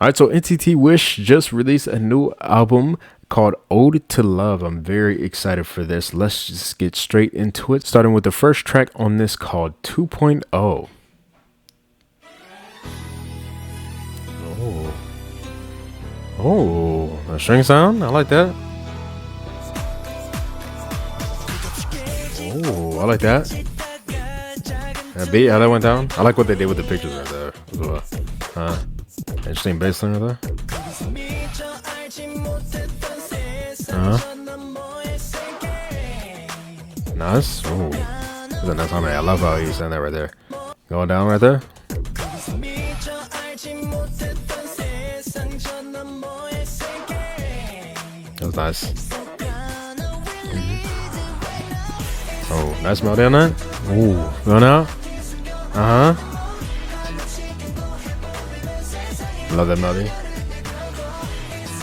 All right, so NCT Wish just released a new album called Ode to Love. I'm very excited for this. Let's just get straight into it, starting with the first track on this called 2.0. Oh, a string sound? I like that. Oh, I like that. That beat, how that went down? I like what they did with the pictures right there as well. Interesting bass line right there. Nice. Oh, that's a nice harmony. I love how you saying that right there. Going down right there. That was nice. Oh, nice melody on that. Ooh, going out. Love that melody.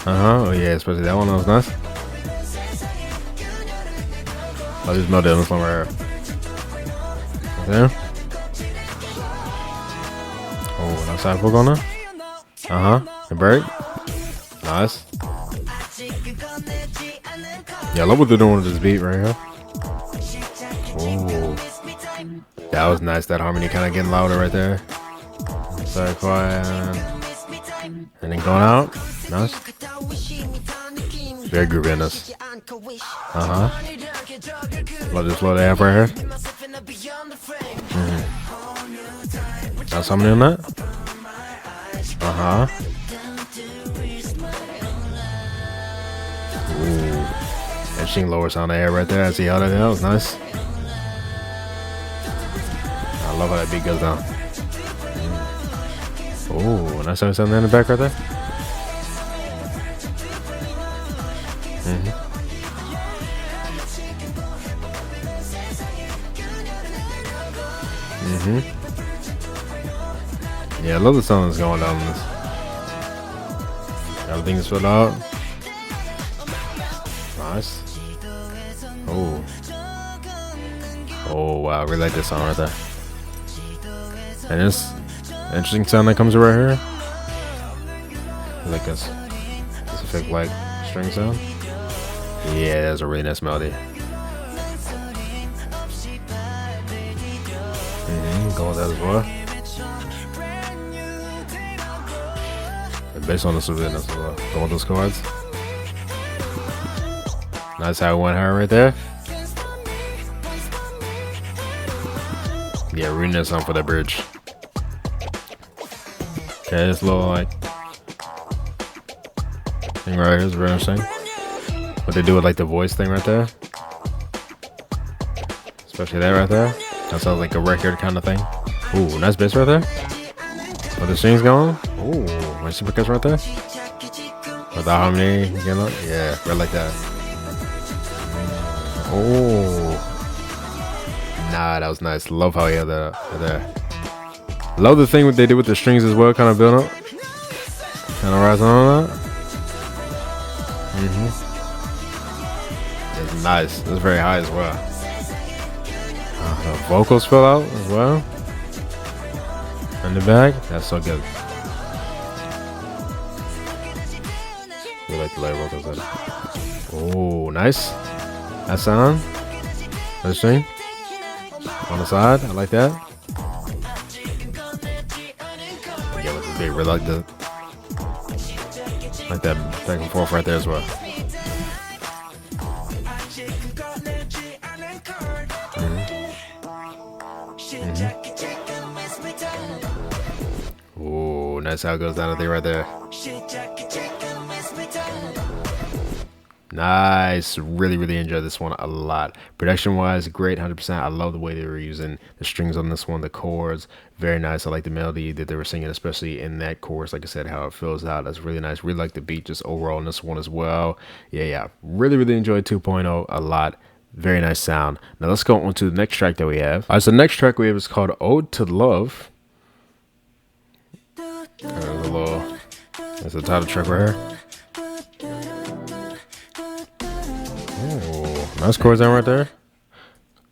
Oh yeah, especially that one. That was nice. Love this melody on this one right here. There. Oh, nice side hook on there. The break. Nice. Yeah, I love what they're doing with this beat right here. Oh, that was nice. That harmony kind of getting louder right there. Sorry, quiet. And then going out. Nice. Very groovy in this. Love this flow they have right here. Got something in that. Ooh. Interesting lower sound I have right there. I see how that was nice. I love how that beat goes down. Oh, nice sound in the back right there. Yeah, I love the sound that's going down on this. Everything is filled out. Nice. Oh. Oh wow, I really like this song right there. And this interesting sound that comes right here. I like this. This effect like string sound. Yeah, that's a really nice melody. Go with that as well. Based on this really nice as well. Go with those chords. Nice how it went high right there. Yeah, really nice sound for that bridge. Okay, this little like thing right here is very interesting. What they do with like the voice thing right there. Especially that right there. That sounds like a record kind of thing. Ooh, nice bass right there. Where the strings going. Ooh, my super cuts right there. With the harmony, you know? Yeah, right like that. Oh, nah, that was nice. Love how he had that right there. Love the thing what they did with the strings as well, kind of build up, kind of rising on that. It's nice. It's very high as well. The vocals fill out as well. In the back, that's so good. We like the layer vocals on it. Oh, nice. That sound. The string on the side. I like that. Yeah, with the beat, really like that back and forth right there as well. Oh, nice how it goes down right there. Nice. Really enjoyed this one a lot. Production wise, great, 100%. I love the way they were using the strings on this one, the chords. Very nice. I like the melody that they were singing, especially in that chorus. Like I said, how it fills out. That's really nice. Really like the beat just overall in this one as well. Yeah. Really enjoyed 2.0 a lot. Very nice sound. Now let's go on to the next track that we have. All right, so the next track we have is called Ode to Love. That's the title track right here. Oh, nice chords down right there.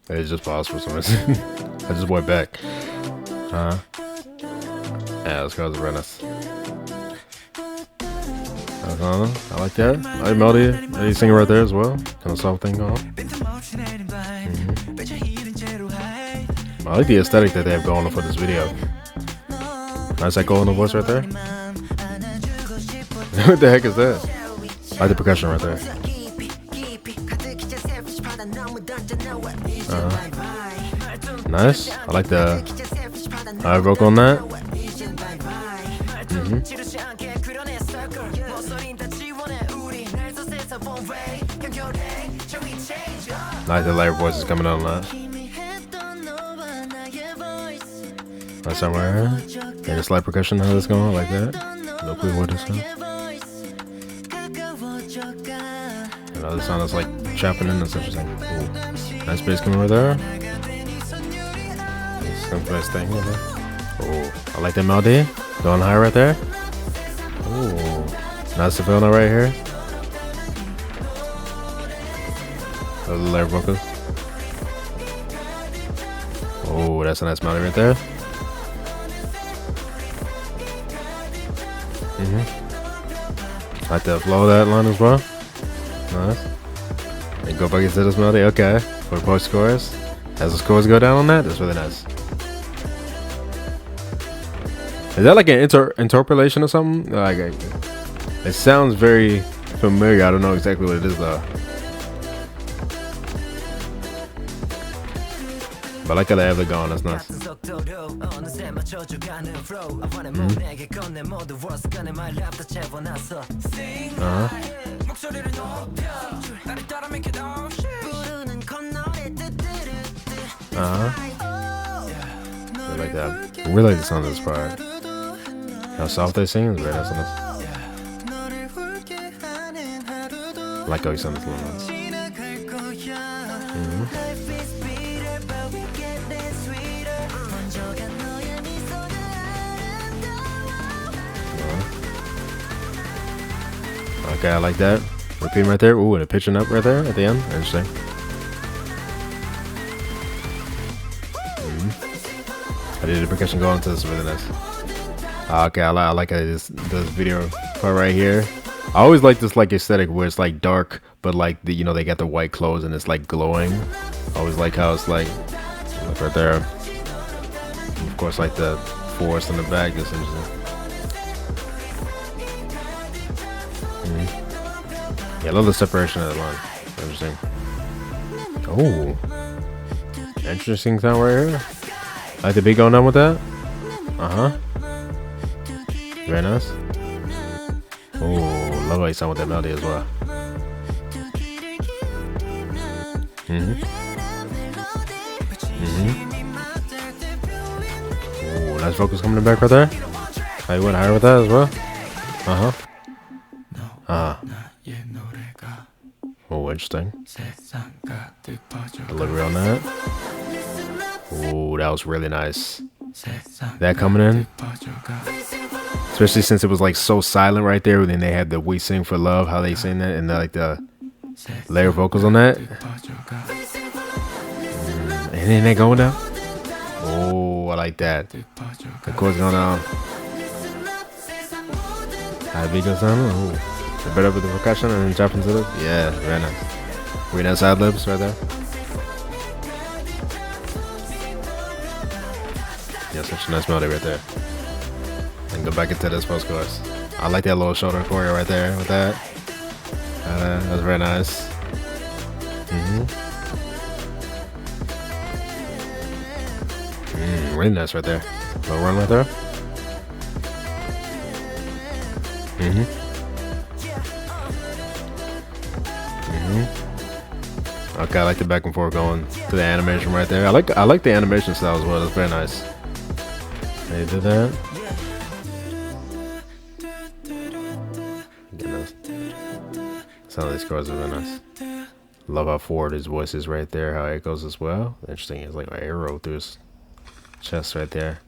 It just paused for some reason. I just went back. Yeah, those chords are very nice. I like that. I like melody. He's singing right there as well. Kind of soft thing going on. I like the aesthetic that they have going on for this video. Nice echo in the voice right there. What the heck is that? I like the percussion right there. Nice. I like the vocal on that. I like the layer voices coming on that. Nice somewhere. Like a slight percussion how this going like that. No clue what this is. Another sound that's like chopping in and such a thing. Ooh. Nice bass coming right there. Some nice thing over there. Oh, I like that melody. Going high right there. Oh, nice feeling right here. A little layer vocals. Oh, that's a nice melody right there. I like the flow of that line as well. Nice. And go back into this melody. Okay. For post chorus. As the scores go down on that, that's really nice. Is that like an interpolation or something? Like, it sounds very familiar. I don't know exactly what it is though. But I like how they have it going. That's nice. I like that. I really like the sound of this part. How soft they sing is very nice on this. I like how he sounds a little nice. Okay, I like that. Repeating right there. Ooh, and a pitching up right there at the end. Interesting. I did the percussion going into this, really nice. Okay, I like how this video part right here. I always like this like aesthetic where it's like dark, but like the they got the white clothes and it's like glowing. I always like how it's like look right there. And of course, like the forest in the back. This interesting. Yeah, I love the separation of the line. Interesting. Oh, interesting sound right here. Like the beat going on with that. Very nice. Oh, love how you sound with that melody as well. Oh, nice vocals coming in the back right there. How you went higher with that as well. Oh, interesting. Delivery on that. Oh, that was really nice. That coming in. Especially since it was like so silent right there. And then they had the We Sing for Love, how they sing that, and like the layer vocals on that. And then they going down. Oh, I like that. The chords going down. High beat goes down. Oh, the better with the percussion and then jump into it. Yeah, very nice. Very nice ad libs right there. Yeah, such a nice melody right there. And go back into this post chorus. I like that little shoulder choreo right there with that. That's very nice. Really nice right there. Little run right there. Okay, I like the back and forth going to the animation right there. I like the animation style as well. It's very nice. They did that. Some of these chords are very nice. Love how forward his voice is right there. How it goes as well. Interesting. It's like an arrow through his chest right there.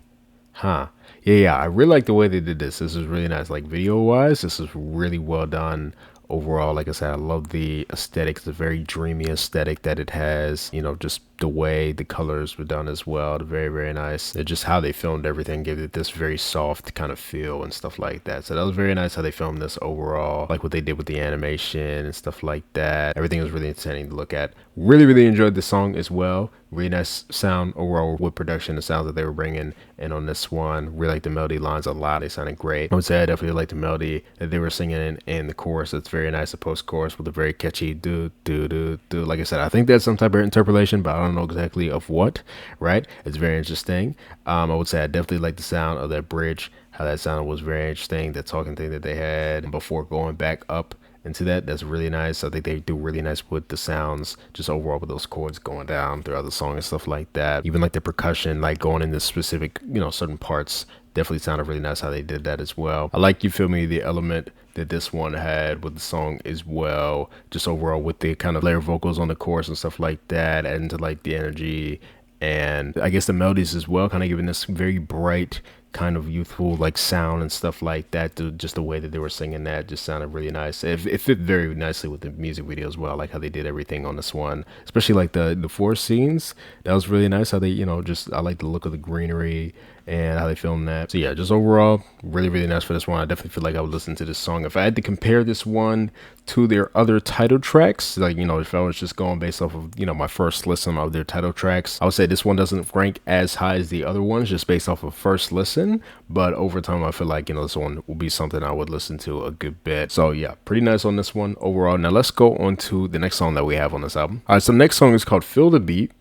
Yeah. I really like the way they did this. This is really nice. Like video wise, this is really well done overall, like I said, I love the aesthetic. It's a very dreamy aesthetic that it has, you know, just the way the colors were done as well. Very, very nice. And just how they filmed everything gave it this very soft kind of feel and stuff like that. So that was very nice how they filmed this overall, like what they did with the animation and stuff like that. Everything was really entertaining to look at. Really, really enjoyed the song as well. Really nice sound overall with production, the sounds that they were bringing in on this one. Really like the melody lines a lot. They sounded great. I would say I definitely like the melody that they were singing in the chorus. It's very nice. The post chorus with a very catchy do do do do. Like I said, I think that's some type of interpolation, but I don't know exactly of what. Right? It's very interesting. I would say I definitely like the sound of that bridge. How that sound was very interesting. The talking thing that they had before going back up into that's really nice. I think they do really nice with the sounds just overall with those chords going down throughout the song and stuff like that. Even like the percussion, like going into specific, you know, certain parts, definitely sounded really nice how they did that as well. I like, you feel me, the element that this one had with the song as well, just overall with the kind of layer vocals on the chorus and stuff like that, adding to like the energy and I guess the melodies as well, kind of giving this very bright kind of youthful like sound and stuff like that. Just the way that they were singing that just sounded really nice. It fit very nicely with the music video as well. I like how they did everything on this one, especially like the forest scenes. That was really nice how they, you know, just I like the look of the greenery and how they filmed that. So yeah, just overall really, really nice for this one. I definitely feel like I would listen to this song if I had to compare this one to their other title tracks. Like, you know, if I was just going based off of, you know, my first listen of their title tracks, I would say this one doesn't rank as high as the other ones just based off of first listen, but over time I feel like, you know, this one will be something I would listen to a good bit. So yeah, pretty nice on this one overall. Now let's go on to the next song that we have on this album. All right, so the next song is called Feel the Beat.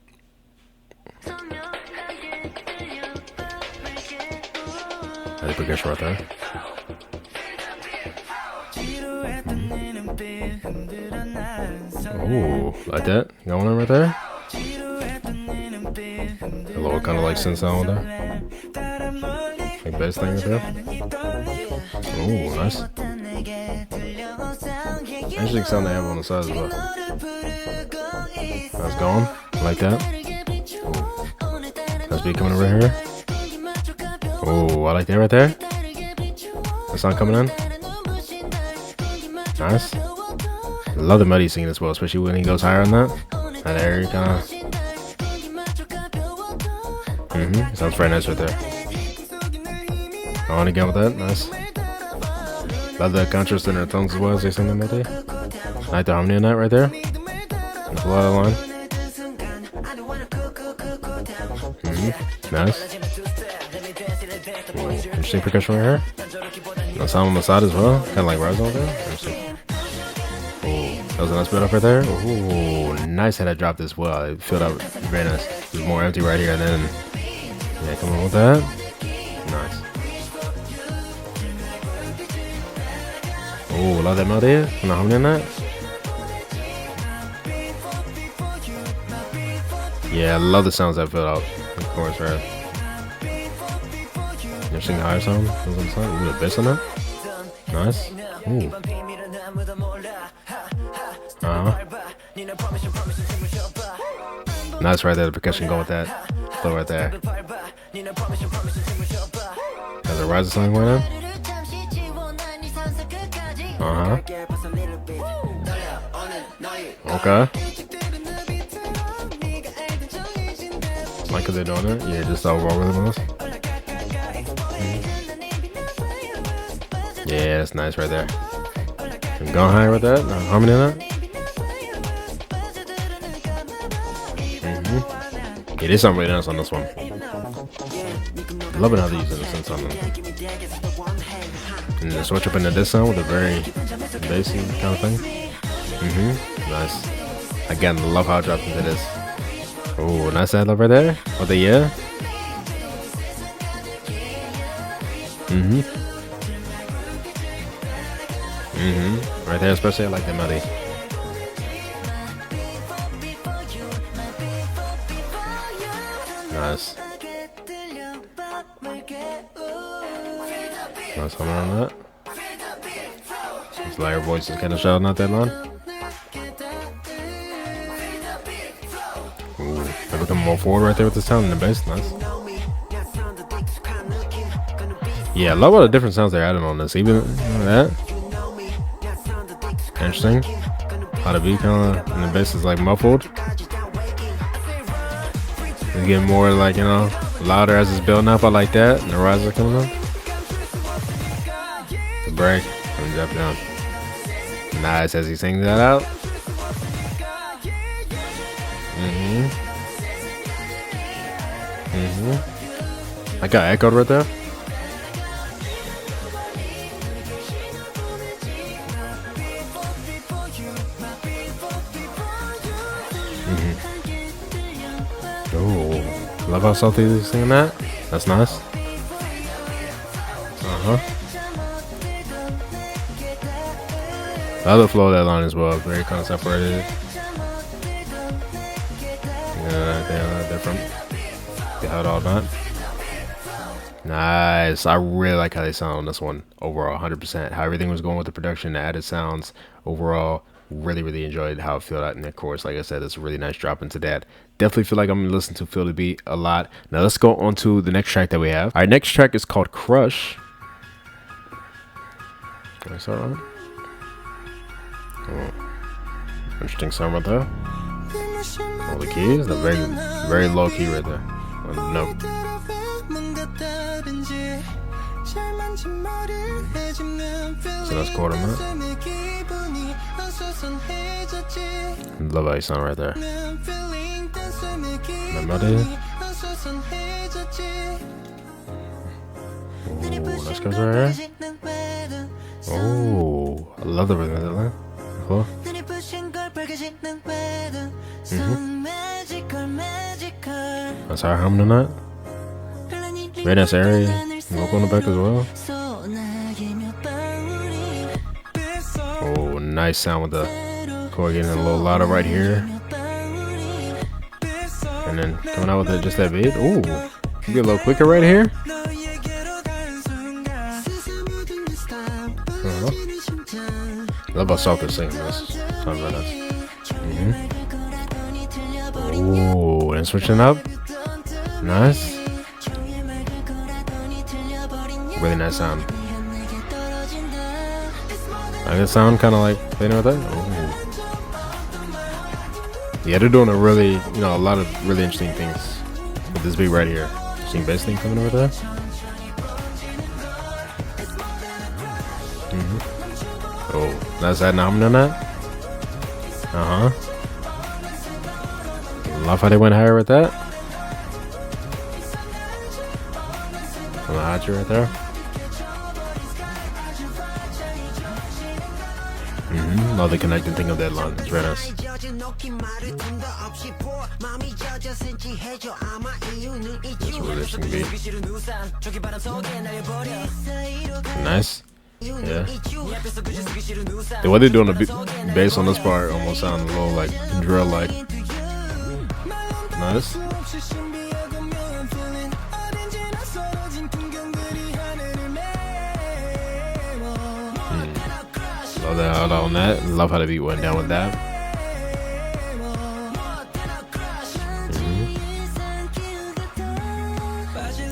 The progression right there. Oh, like that? Got one right there? A little kind of like synth sound there. Like bass thing right there. Oh, nice. Interesting sound they have on the side as well. That's going. Like that. Ooh. That's beat coming over here. Oh, I like that right there. The song coming in. Nice. Love the melody singing as well, especially when he goes higher on that. That area kind of. Sounds very nice right there. On again with that. Nice. Love the contrast in their tones as well as they sing that melody. I like the harmony in that right there. That's a lot of line. Nice. Ooh, interesting percussion right here. No sound on the side as well. Kind of like rise over there. Oh, that was a nice build up right there. Ooh, nice how that dropped as well. It filled out very nice. It was more empty right here and then. Yeah, come on with that. Nice. Oh, love that melody. Am I humming in that? Yeah, I love the sounds that filled out. Of course, right. You're singing higher sound? Ooh, the bass on that? Nice. Ooh. Nice right there. The percussion go with that. Flow right there. Has a riser song going on? Okay. Like, cause they're doing it? Yeah, just overall rhythm. Yeah, that's nice right there. I'm going high with that. Harmony in that. Yeah, there's something really nice on this one. Loving how they're using the synths on them. And then switch up into this sound with a very bassy kind of thing. Nice. Again, love how it drops into this. Oh, nice ad love right there. Oh, the yeah. Right there, especially I like the melody. Nice. Nice humming on that. This layer voice is kind of shouting out that line. Ooh, they're looking more forward right there with the sound and the bass. Nice. Yeah, I love all the different sounds they're adding on this. Even that. Interesting. How the beat kind of, and the bass is like muffled. It's getting more like, you know, louder as it's building up. I like that. And the riser coming up. The break. And drop down. Nice as he sings that out. I got echoed right there. Oh, love how salty he's singing that. That's nice. The other flow of that line as well, very kind of separated. Yeah, they're different. They had all that. Nice. I really like how they sound on this one overall, 100%. How everything was going with the production, the added sounds overall. Really enjoyed how it felt out in that chorus. Like I said, it's a really nice drop into that. Definitely feel like I'm gonna listen to Feel the Beat a lot. Now let's go on to the next track that we have. Our next track is called Crush. Can I start on it? Oh, interesting sound right there. All the keys, the very low key right there. No. So that's quarter note. Love how you sound right there. Melody. Oh, let's go right here. Oh, I love the rhythm of that line. Cool. That's our humming on that. Very nice area. Vocal on the back as well. Oh, nice sound with the chord getting a little louder right here. And then coming out with it, just that beat. Ooh, be a little quicker right here. Love how soft they're singing this. Sounds very nice. Ooh, and switching up. Nice. Really nice sound. I guess sound kind of like fading with that. Ooh. Yeah, they're doing a really, you know, a lot of really interesting things with this beat right here. Seeing bass thing coming over there. Oh, that's that nominal on that. Love how they went higher with that. From the high right there. Love the connecting thing of that line. It's very nice. That's really interesting beat. Nice. Yeah. The way they're doing the bass on this part almost sounds a little like drill-like. Nice. Love that on that. Love how the beat went down with that.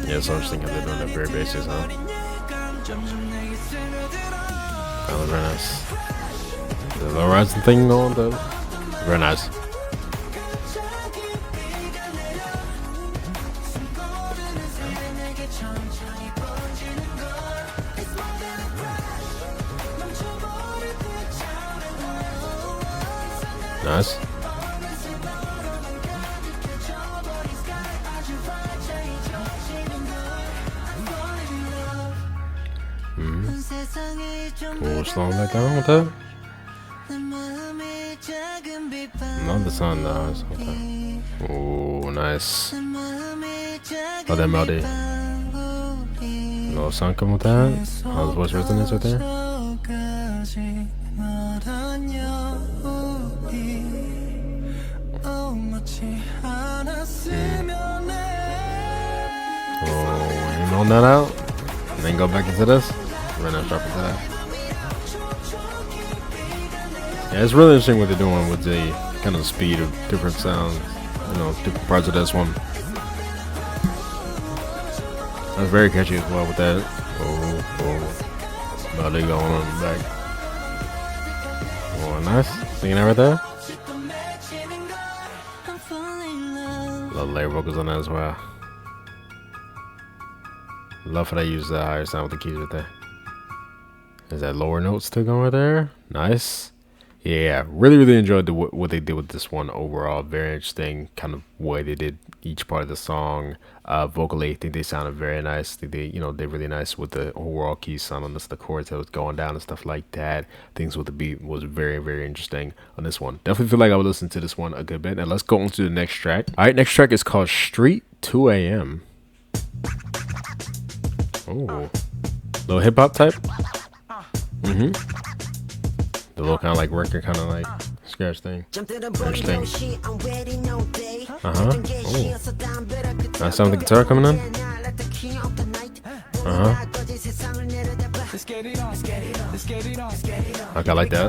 Yeah, so interesting how they're doing that very basis, huh? That was very nice. The low rising thing going though. Very nice. Nice. Oh, slowing back down with that. Another sound nice. Oh, nice. Oh, that melody. Little sound come with that. How the voice resonates right there. Oh, you know that out? And then go back into this. Right now, drop into that. Yeah, it's really interesting what they're doing with the kind of speed of different sounds, you know, different parts of this one. That's very catchy as well with that. Oh, melody going on in the back. Oh, nice. Singing that right there. Love layer vocals on that as well. Love how they use the higher sound with the keys right there. Is that lower note still going right there? Nice. Yeah, really enjoyed what they did with this one overall. Very interesting kind of way they did each part of the song. Vocally, I think they sounded very nice. I think they, did really nice with the overall key sound on this, the chords that was going down and stuff like that. Things with the beat was very interesting on this one. Definitely feel like I would listen to this one a good bit. And let's go on to the next track. All right, next track is called Street 2 a.m. Oh, little hip hop type. The little kind of like record, kind of like scratch thing. Interesting. Oh, I sound the guitar coming in. Okay, I like that.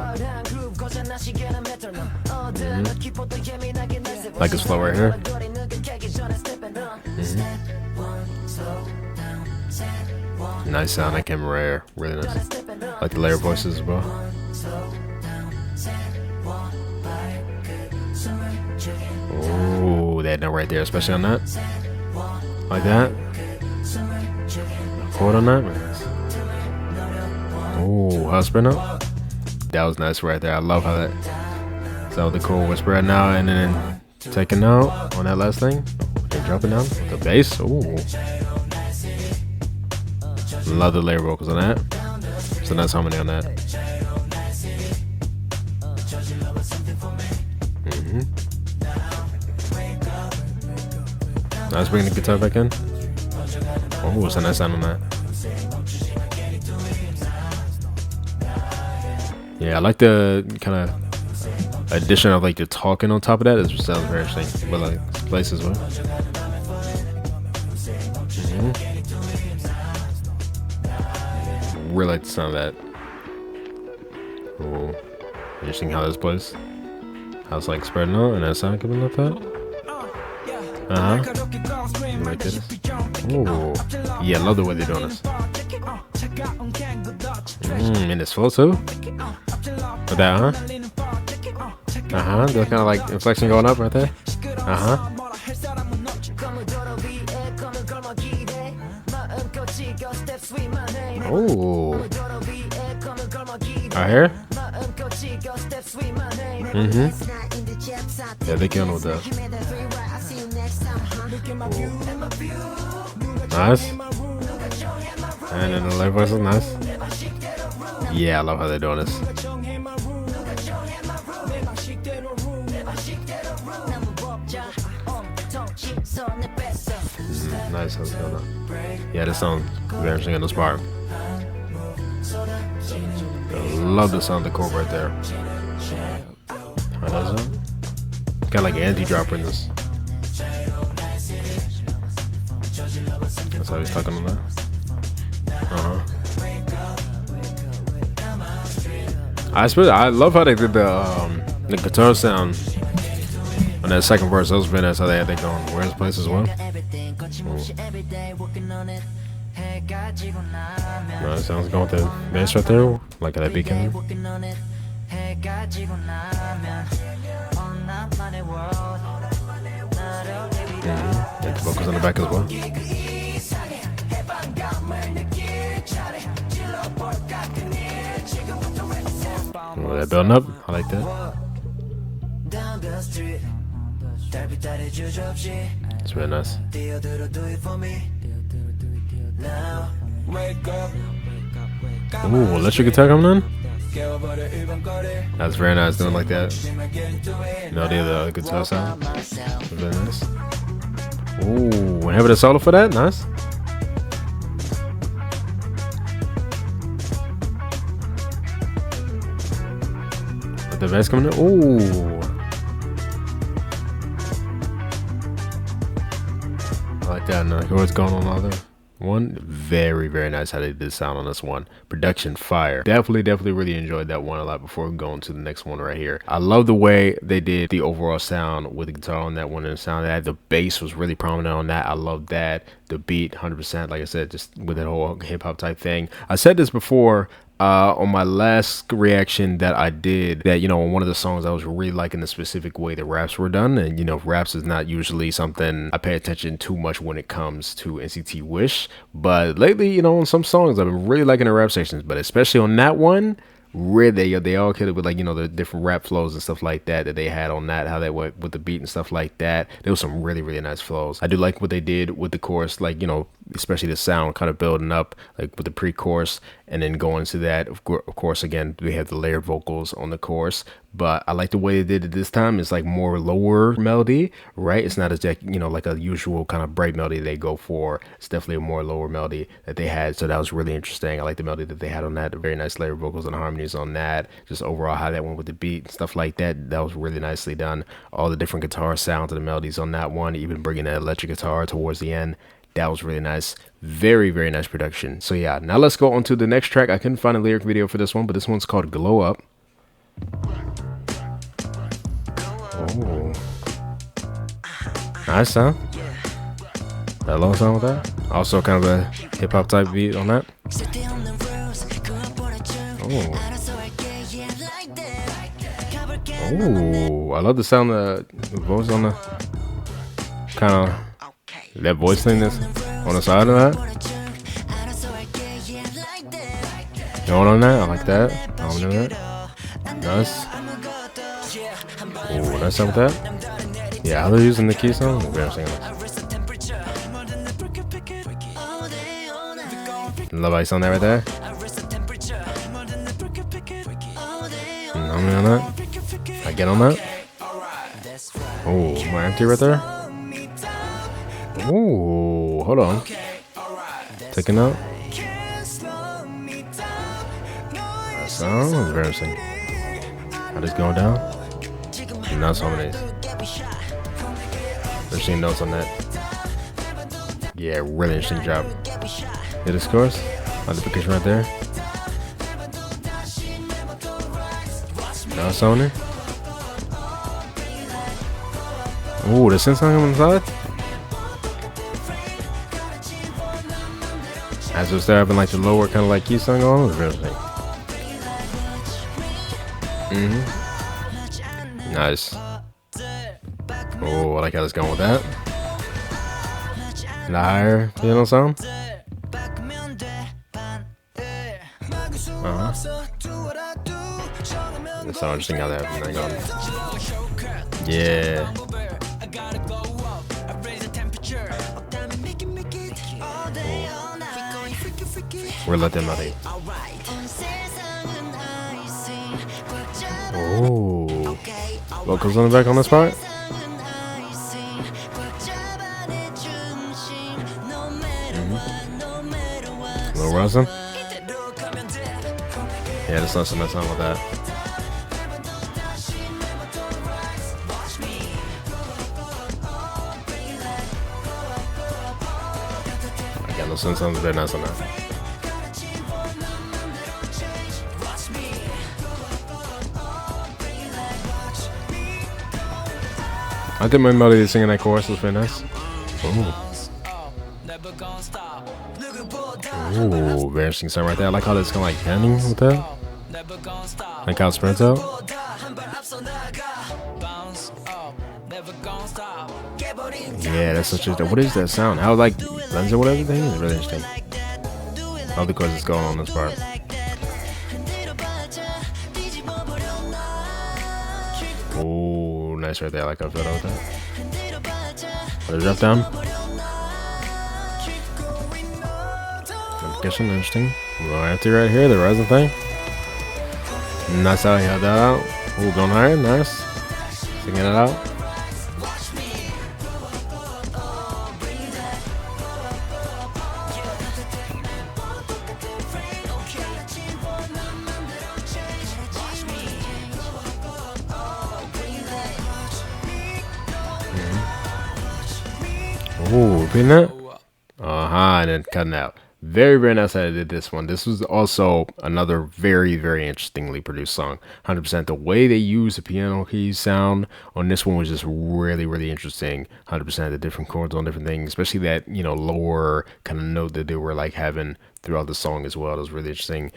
Like his flow right here. Nice sound, that came rare, really nice. Like the layer voices as well. Oh, that note right there, especially on that. Like that. Chord on that. Oh, husband up. That was nice right there. I love how that. So the cool whisper right now, and then taking out on that last thing. They're dropping down with the bass. Ooh. Love the layer vocals on that. So nice harmony on that. Let's bring the guitar back in. Oh, it's a nice sound on that. Yeah, I like the kind of addition of like the talking on top of that. It sounds very interesting. But like place as well. Really like the sound of that. Oh, interesting how this plays. How it's like spreading out and that sound coming like that. Like this. Oh, yeah, I love the way they're doing this. And it's full too. With that, they're kind of like inflection going up right there. Oh, right here. Yeah, they can with that. Nice. And then the live voice is nice. Yeah, I love how they're doing this. Nice. How's it going on? Yeah, this sounds very interesting on this part. I love the sound of the chord right there. How does it? Got like an anti-dropper in this. That's how he's talking on that. I love how they did the guitar sound on that second verse. That was very nice how they had that going. Where's the place as well? No, it sounds going with the bass right there, like that beat coming. The vocals on the back as well. Oh, they're building up. I like that. It's really nice. Ooh, electric guitar coming in. That's very nice doing like that. No, the other guitar sound. Very nice. Ooh, and having a solo for that. Nice. With the bass coming in. Ooh. I like that. And what's going on over there? One very nice how they did sound on this one. Production fire. Definitely really enjoyed that one a lot before we go into the next one right here. I love the way they did the overall sound with the guitar on that one and the sound that the bass was really prominent on that. I love that. The beat 100%, like I said, just with that whole hip-hop type thing. I said this before, On my last reaction that I did, that on one of the songs I was really liking the specific way the raps were done, and raps is not usually something I pay attention too much when it comes to NCT Wish, but lately, on some songs I've been really liking the rap sections, but especially on that one. Really, they all killed it with, like, the different rap flows and stuff like that they had on that, how they went with the beat and stuff like that. There was some really, really nice flows. I do like what they did with the chorus, like, especially the sound kind of building up, like with the pre-chorus, and then going to that. Of course, again, we have the layered vocals on the chorus, but I like the way they did it this time. It's like more lower melody, right? It's not as like a usual kind of bright melody they go for. It's definitely a more lower melody that they had, so that was really interesting. I like the melody that they had on that, the very nice layered vocals and harmonies on that. Just overall how that went with the beat and stuff like that, that was really nicely done. All the different guitar sounds and the melodies on that one, even bringing that electric guitar towards the end, that was really nice. Very, very nice production. So yeah, now let's go on to the next track. I couldn't find a lyric video for this one, but this one's called Glow Up. Oh, nice sound. That low sound with that. Also kind of a hip hop type beat on that. Oh, I love the sound of the voice on the kind of that voice thing that's on the side of that. Going on that, I like that. I'm doing that. Nice. Oh, that's up with that. Yeah, how they're using the key sound. Love ice on that right there. I'm on that. I get on that. Oh, more empty right there. Oh, hold on. Taking out. That sounds embarrassing. How this going down? Nuts on these. Interesting notes on that. Yeah, really interesting job. Hit this chorus. Notification right there. Nuts on it. Oh, the synth song on the side. As it was there, I've been like the lower kind of like key song on. Nice. Oh, I like how it's going with that. The higher piano sound. It's so interesting how that happened. Yeah. We're let them out here. Oh, vocals on the back on this part. Little Rosin. Yeah, there's not so much on with that. Again, those sounds very nice on that. I think my melody singing that chorus was very nice. Ooh, very interesting sound right there. I like how it's kind of like panning with that. Like how it spreads out. Yeah, that's such a. What is that sound? How like blends it with everything? It's really interesting. All the chords that's going on this part. Ooh, nice right there. I like how I felt out with that. Let it drop down. Notification, interesting. We're going empty right here, the rising thing. Nice how he had that out. Ooh, going higher, nice. Singing it out. Ooh, repeating that? And then cutting out. Very, very nice that I did this one. This was also another very, very interestingly produced song. 100%. The way they use the piano keys sound on this one was just really, really interesting. 100%. The different chords on different things, especially that, lower kind of note that they were like having throughout the song as well. It was really interesting,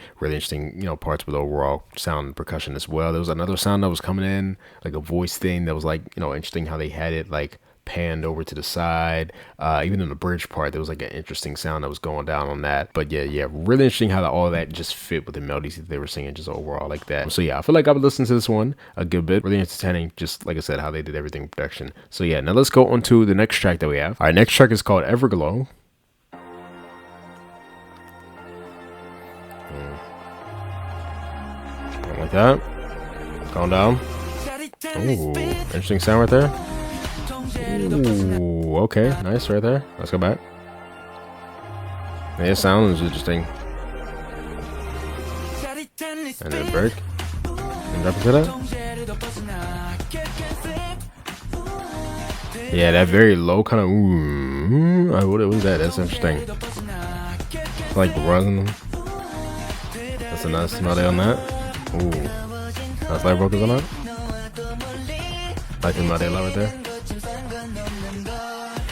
parts with overall sound and percussion as well. There was another sound that was coming in, like a voice thing that was like, interesting how they had it like panned over to the side. Even in the bridge part, there was like an interesting sound that was going down on that. But yeah, really interesting how all of that just fit with the melodies that they were singing just overall like that. So yeah, I feel like I would listen to this one a good bit. Really entertaining, just like I said, how they did everything in production. So yeah, now let's go on to the next track that we have. All right, next track is called Everglow. Like that. Calm down. Ooh, interesting sound right there. Ooh, okay, nice right there. Let's go back. Yeah, it sounds interesting. And then break. And drop into that. Yeah, that very low kind of what was that? That's interesting. It's like resin. That's a nice melody on that. Ooh. Nice light vocals on that. Like the melody a lot right there.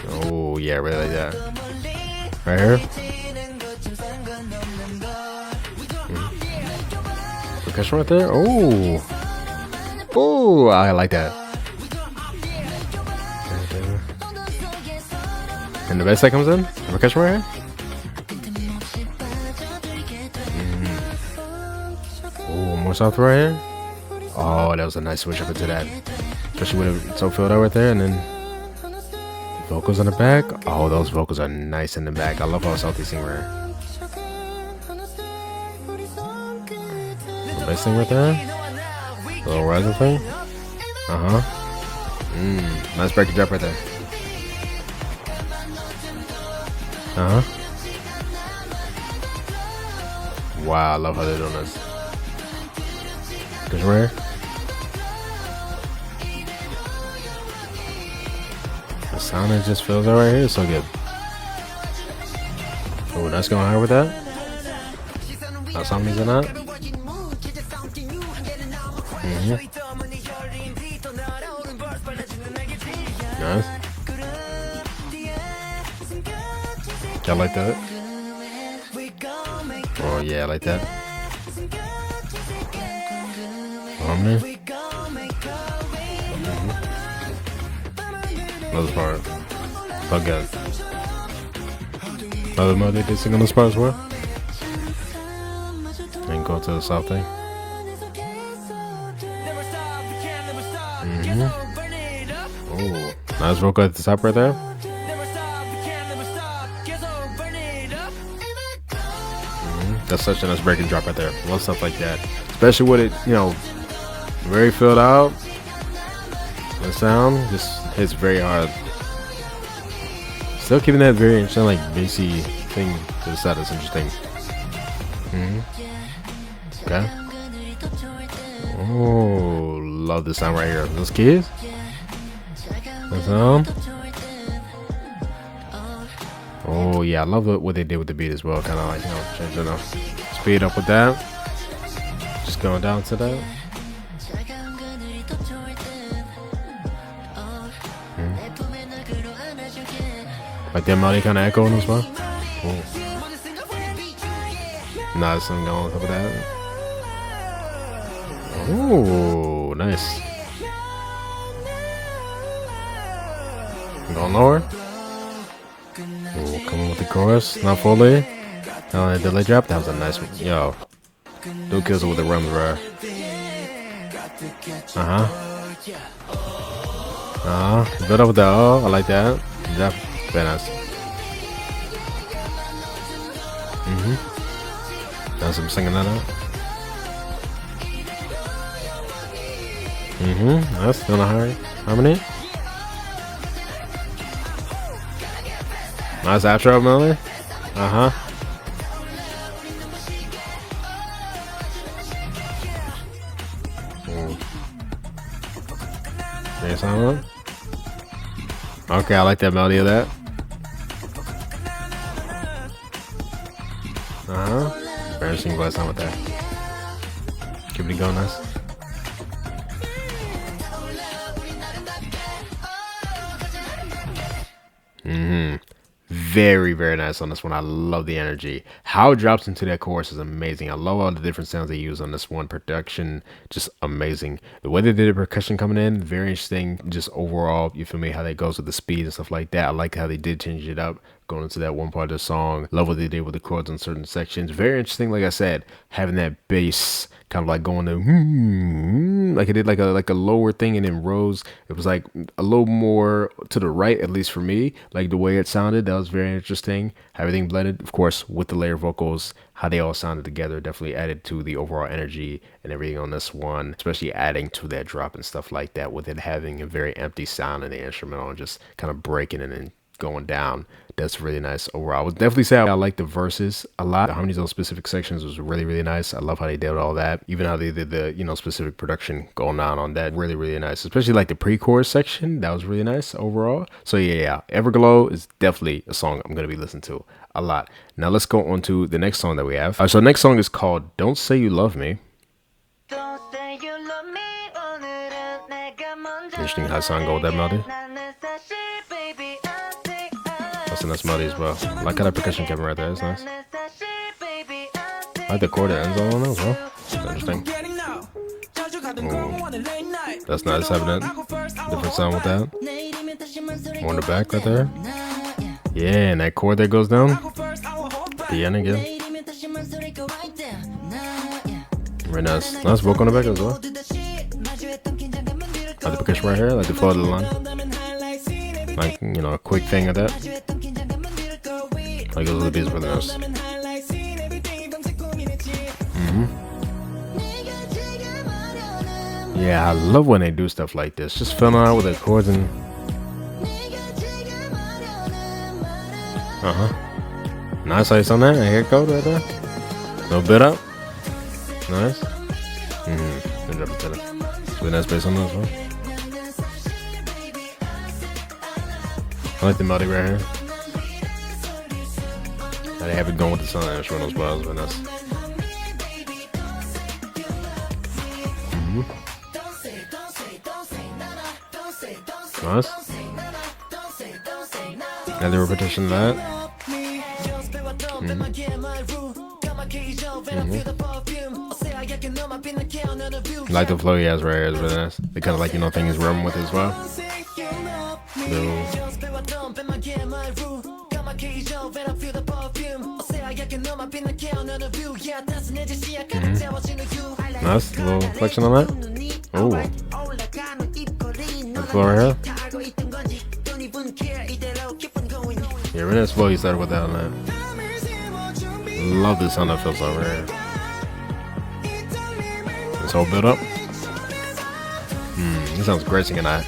Oh yeah, really like that. Right here. Percussion right there. Oh, I like that. And the bass that comes in. The percussion right here. Oh, more soft right here. Oh, that was a nice switch up into that. Especially with it so filled out right there, and then vocals in the back. Oh, those vocals are nice in the back. I love how salty sing right here. Bass thing right there. The little rising thing. Nice break and drop right there. Wow, I love how they're doing this. Cause rare. The sound that just fills out right here is so good. Oh, that's going high with that. Not something's in that. Nice. I like that. Oh yeah, I like that. Harmony. Another part. Oh god. Another melody they sing on this part as well. And go to the soft thing. Oh, nice vocal at the top right there. That's such a nice break and drop right there. Love stuff like that, especially with it, very filled out. The sound just hits very hard. Still keeping that very interesting, like bassy thing to the side. That's interesting. Okay. Oh, love the sound right here. Those kids. The sound. Oh yeah, I love what they did with the beat as well. Kind of like changing the speed up with that. Just going down to that. Like that melody kind of echoing as well. Oh. Nice, something going on top of that. Oh, nice. Going lower. Oh, coming with the chorus, not fully. Delay drop. That was a nice one. Yo, dude kills it with the rhymes, bro. Build up with the I like that. Yeah, very nice. That's him singing that out. That's still a high harmony. Nice outro melody. Okay, I like that melody of that. interesting voice sound with that. Keep it going, nice. Very, very nice on this one. I love the energy. How it drops into that chorus is amazing. I love all the different sounds they use on this one. Production, just amazing. The way they did the percussion coming in, very interesting. Just overall, you feel me, how that goes with the speed and stuff like that. I like how they did change it up going into that one part of the song. Love what they did with the chords on certain sections. Very interesting, like I said, having that bass kind of like going to like it did like a lower thing and then rose. It was like a little more to the right, at least for me, like the way it sounded. That was very interesting. Everything blended, of course, with the layer vocals, how they all sounded together definitely added to the overall energy and everything on this one, especially adding to that drop and stuff like that, with it having a very empty sound in the instrumental and just kind of breaking it and going down. That's really nice overall. I would definitely say I like the verses a lot. The harmonies on those specific sections was really, really nice. I love how they did all that. Even how they did the, specific production going on that. Really, really nice. Especially like the pre-chorus section. That was really nice overall. So yeah. Everglow is definitely a song I'm going to be listening to a lot. Now let's go on to the next song that we have. So the next song is called Don't Say You Love Me. Interesting how song go with that melody. That's a nice melody as well. I like how that percussion came right there. It's nice. I like the chord that ends on that as well. It's interesting. Ooh. That's nice having that different sound with that. More in the back right there. Yeah, and that chord that goes down. The end again. Very nice. Nice vocal on the back as well. Like the percussion right here, like the flow of the line. Like, a quick thing of that. Like a little bit really nice. Yeah, I love when they do stuff like this. Just filling out with the chords and nice ice on that. Here it goes right there. A little bit up. Nice. Really nice bass on that as well. I like the melody right here. They have it going with the sound instrumental as well. It's really nice. Nice. And the repetition of that. I like the flow he has right here. It's really nice. They kind of like, thing he's running with it as well. Nice little reflection on that. Oh, that's flow right here. Yeah, really nice flow he started with that on that. Love the sound that feels over here. This whole build up. He sounds great singing that.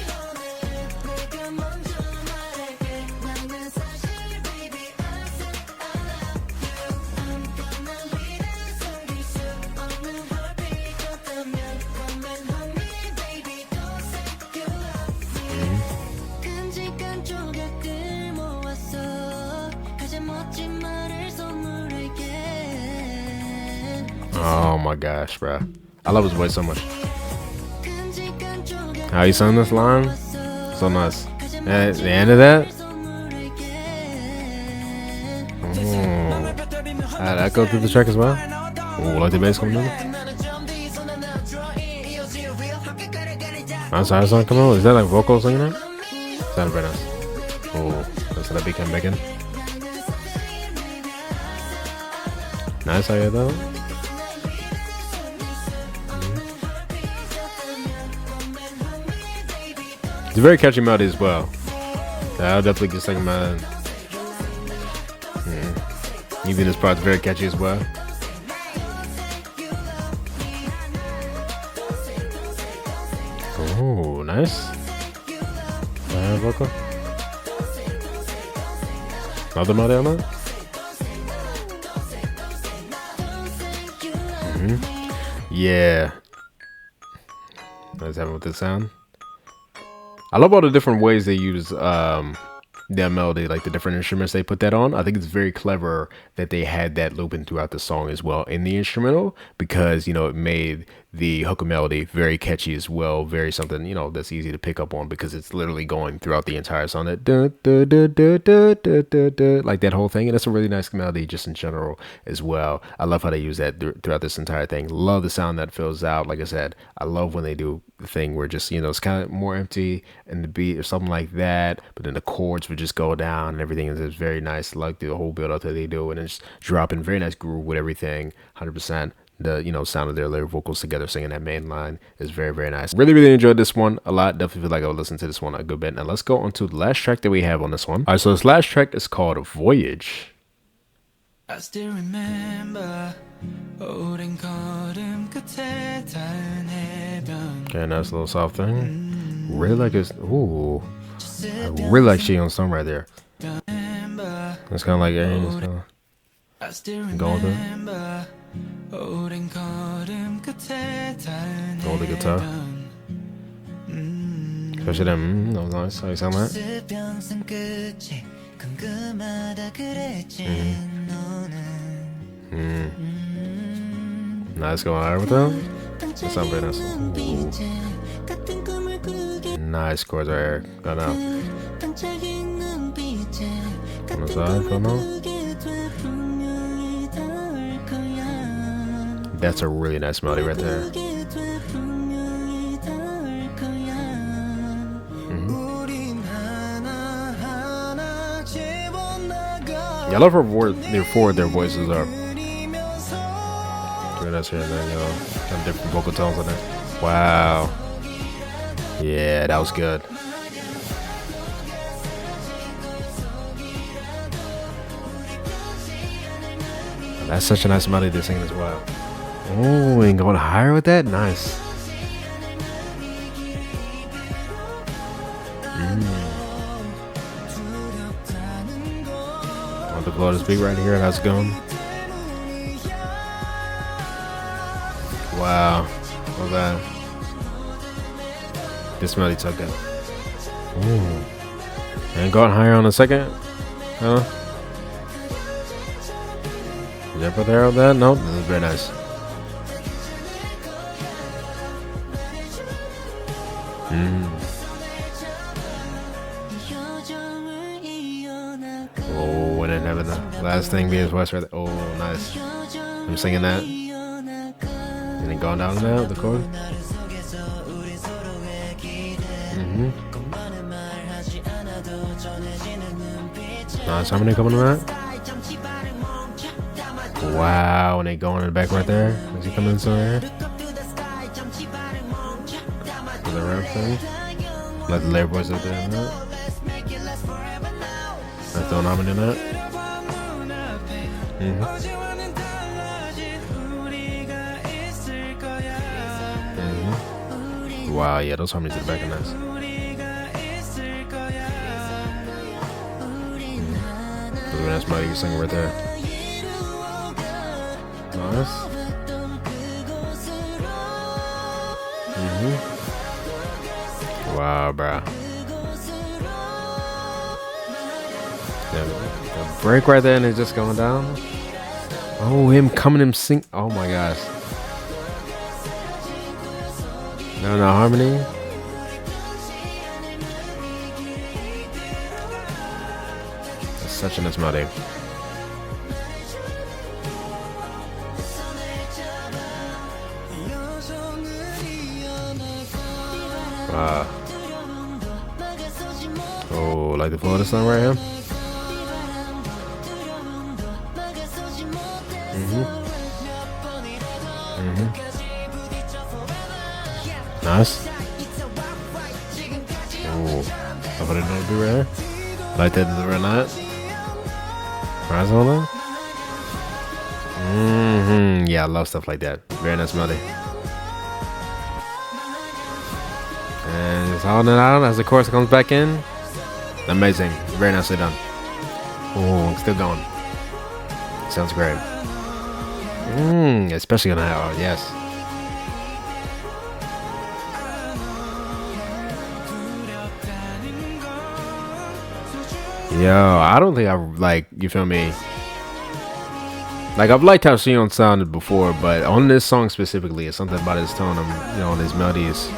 Oh my gosh, bro. I love his voice so much. How he sung this line? So nice. At the end of that? That go through the track as well? Ooh, like the bass coming in? That's how the song coming on? Is that like vocal singing that? Sounded very nice. Ooh, that's how that beat came back in. Nice how you had that one. It's a very catchy melody as well. I'll definitely get second mind. Even this part's very catchy as well. Oh, nice. Vocal. Another melody on that. Yeah. Let's have it with the sound. I love all the different ways they use that melody, like the different instruments they put that on. I think it's very clever that they had that looping throughout the song as well in the instrumental, because it made the hook melody very catchy as well, very something that's easy to pick up on, because it's literally going throughout the entire song, that like that whole thing, and it's a really nice melody just in general as well. I love how they use that throughout this entire thing. Love the sound that fills out. Like I said, I love when they do the thing where just it's kind of more empty in the beat or something like that, but then the chords would just go down and everything is very nice. Like the whole build up that they do, and it's dropping very nice groove with everything. 100%. The sound of their lyric vocals together singing that main line is very, very nice. Really enjoyed this one a lot. Definitely feel like I would listen to this one a good bit. Now let's go on to the last track that we have on this one. All right, so this last track is called Voyage. I still remember. Okay, nice little soft thing. Really like this. Ooh, I really like she on song right there. It's kind of like go with it. Go with the guitar. Especially them. That was nice. How you sound that? Nice going higher with them. That sounds very nice. Ooh. Nice chords right here. Go now. On the side, go now. That's a really nice melody right there. Yeah, I love how forward their voices are. Doing this here and there, kind of different vocal tones on it. Wow. Yeah, that was good. That's such a nice melody to sing as well. Oh, and going higher with that? Nice. I want to blow this beat right here. How's it going? Wow. Love that. This melody so good. Ooh. And going higher on the second? Huh? Did I put there on that? Nope. This is very nice. Oh, and then having the last thing be his voice right there. Oh, nice. I'm singing that. And then going down now, the chord. Nice. How many coming on that? Wow, and they going in the back right there. Is he coming in somewhere? For the rap thing. Let the layer boys up there in that. That's throwing on in that. Wow, yeah, those harmonies in the back are nice. Really nice melody you're singing right there. Nice. Wow, bro. The break right there and it's just going down. Oh, him coming him sing. Oh my gosh. No harmony. That's such a nice melody. Oh, like the Florida song right here. Nice. Oh, I put it on do right here. Like that is right now. Fries on there. Yeah, I love stuff like that. Very nice melody. And it's holding it out as the chorus comes back in. Amazing. Very nicely done. Oh, still going. Sounds great. Especially on that. Oh, yes. Yo, I don't think I like, you feel me? Like I've liked how Shion sounded before, but on this song specifically, it's something about his tone, on his melodies,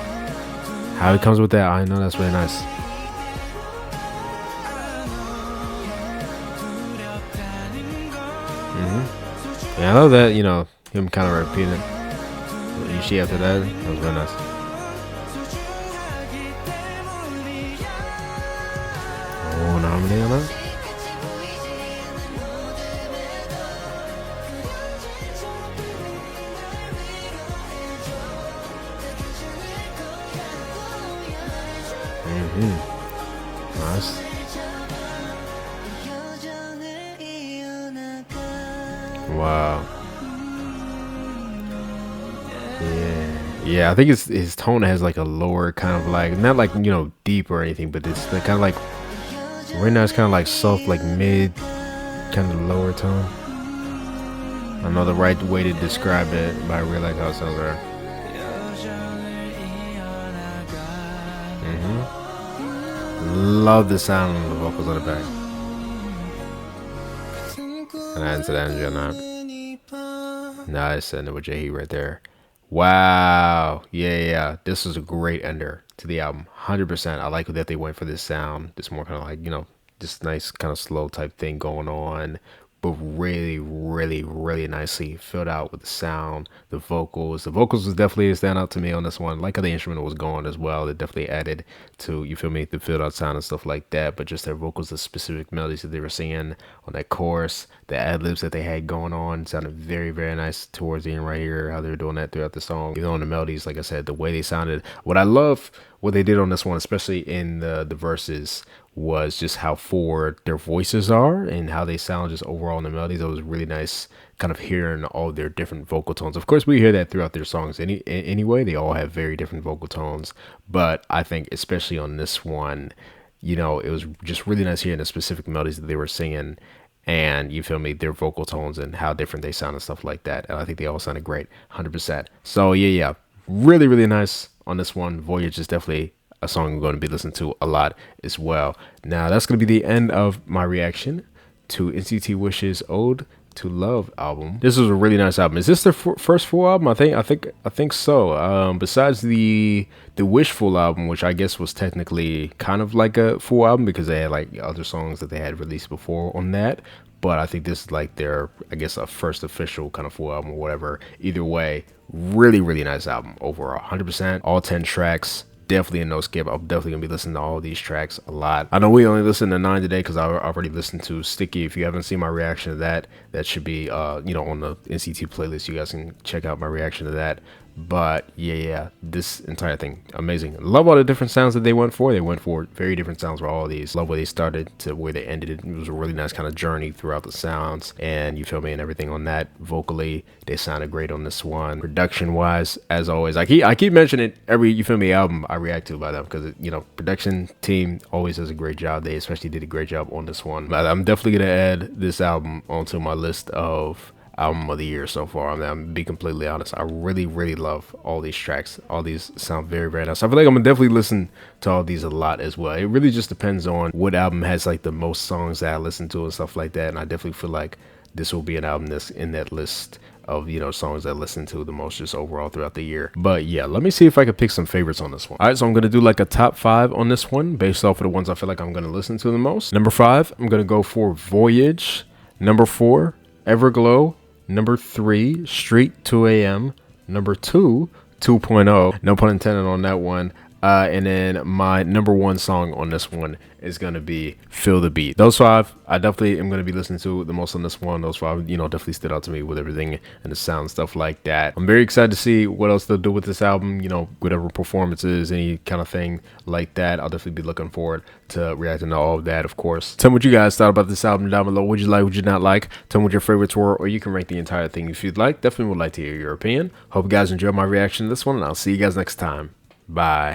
how he comes with that. I know that's really nice. Yeah, I love that. Him kind of repeating Ishi after that. That was really nice. Oh, nominee on that. Nice. Wow. Yeah. I think his tone has like a lower kind of like, not like deep or anything, but it's kind of like right now it's kind of like soft, like mid, kind of lower tone. I know the right way to describe it, but I really like how it sounds there. Love the sound of the vocals on the back. And I into that energy on that. Nice, and with J right there. Wow. Yeah. This was a great ender to the album. 100%. I like that they went for this sound. This more kind of like, this nice kind of slow type thing going on, but really, really, really nicely filled out with the sound, the vocals. The vocals was definitely a standout to me on this one. Like how the instrumental was going as well. It definitely added to, you feel me, the filled out sound and stuff like that. But just their vocals, the specific melodies that they were singing on that chorus, the ad libs that they had going on sounded very, very nice towards the end right here. How they were doing that throughout the song. On the melodies, like I said, the way they sounded. What I love, what they did on this one, especially in the verses, was just how forward their voices are and how they sound just overall in the melodies. It was really nice kind of hearing all their different vocal tones. Of course, we hear that throughout their songs anyway. They all have very different vocal tones, but I think especially on this one, it was just really nice hearing the specific melodies that they were singing, and you feel me, their vocal tones and how different they sound and stuff like that. And I think they all sounded great, 100%. So yeah, really, really nice on this one. Voyage is definitely a song I'm going to be listening to a lot as well. Now that's going to be the end of my reaction to NCT Wish's Ode to Love album. This was a really nice album. Is this their first full album? I think so. Besides the Wish full album, which I guess was technically kind of like a full album because they had like other songs that they had released before on that. But I think this is like their, I guess, a first official kind of full album or whatever. Either way, really, really nice album overall. 100%, all 10 tracks. Definitely a no skip. I'm definitely gonna be listening to all of these tracks a lot. I know we only listened to 9 today because I already listened to Sticky. If you haven't seen my reaction to that, that should be on the NCT playlist. You guys can check out my reaction to that. But yeah, this entire thing, amazing. Love all the different sounds that they went for. They went for very different sounds for all of these. Love where they started to where they ended it. It was a really nice kind of journey throughout the sounds, and you feel me, and everything on that. Vocally, they sounded great on this one. Production wise, as always, I keep mentioning every, you feel me, album I react to by them because production team always does a great job. They especially did a great job on this one. But I'm definitely gonna add this album onto my list of album of the year so far. I'm gonna be completely honest. I really, really love all these tracks. All these sound very, very nice. I feel like I'm gonna definitely listen to all these a lot as well. It really just depends on what album has like the most songs that I listen to and stuff like that. And I definitely feel like this will be an album that's in that list of songs that I listen to the most just overall throughout the year. But yeah, let me see if I can pick some favorites on this one. All right, so I'm gonna do like a top 5 on this one based off of the ones I feel like I'm gonna listen to the most. Number 5, I'm gonna go for Voyage. Number 4, Everglow. Number 3, Street 2 a.m. Number 2, 2.0. No pun intended on that one. And then my number 1 song on this one is going to be Feel the Beat. Those 5, I definitely am going to be listening to the most on this one. Those 5, definitely stood out to me with everything and the sound, stuff like that. I'm very excited to see what else they'll do with this album, whatever performances, any kind of thing like that. I'll definitely be looking forward to reacting to all of that, of course. Tell me what you guys thought about this album down below. Would you like, would you not like? Tell me what your favorites were, or you can rank the entire thing if you'd like. Definitely would like to hear your opinion. Hope you guys enjoyed my reaction to this one, and I'll see you guys next time. Bye.